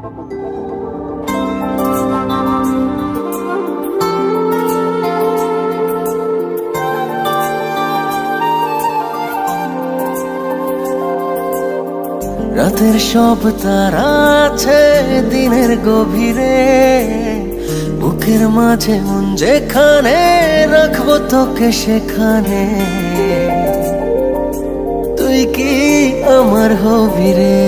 রাতের সব তারা আছে দিনের গভীরে, বুকের মাঝে মন যেখানে রাখবো তোকে সেখানে। তুই কি আমার হবি রে?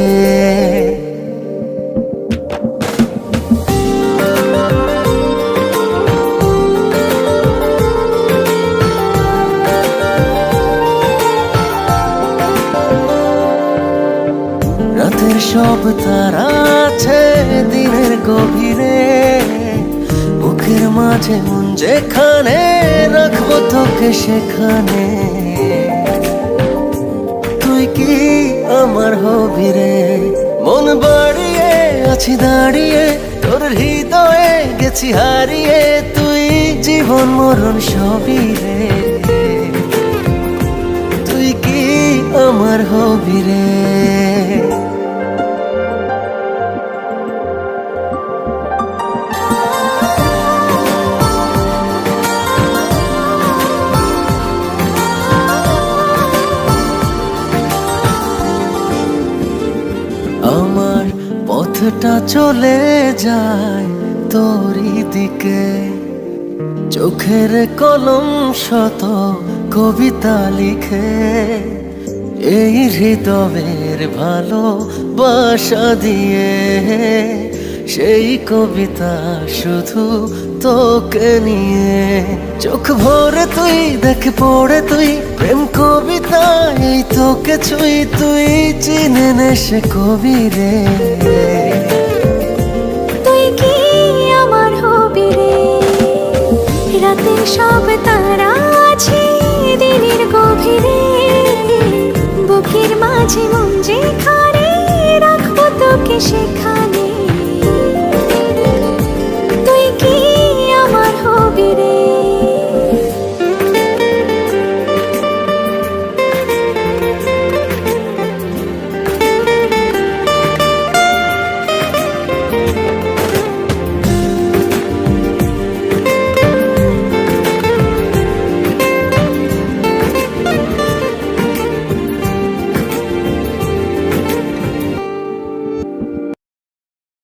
রাতের সব তারা আছে দিনের গভীরে, বুকের মাঝে মন যেখানে রাখবো তোকে সেখানে। তুই কি আমার হবি রে? মন বাড়িয়ে আছি দাঁড়িয়ে, তোর হৃদয়ে গেছি হারিয়ে। তুই জীবন মরণ সবই রে। তুই কি আমার হবি রে? আমার পথটা চলে যায় তোরই দিকে, চোখের কলম শত কবিতা লিখে। এই হৃদয়ের ভালোবাসা দিয়ে সেই কবিতা শুধু তোকে নিয়ে। চোখ ভরে তুই দেখ পড়ে তুই প্রেম কবিতা, এই তোকে ছুঁই তুই চিনে নে সে কবি রে। তুই কি আমার হবি রে? রাতের সব তারা আছে দিনের গভীরে, বুকের মাঝে মন যেখানে রাখবো তোকে সেখানে।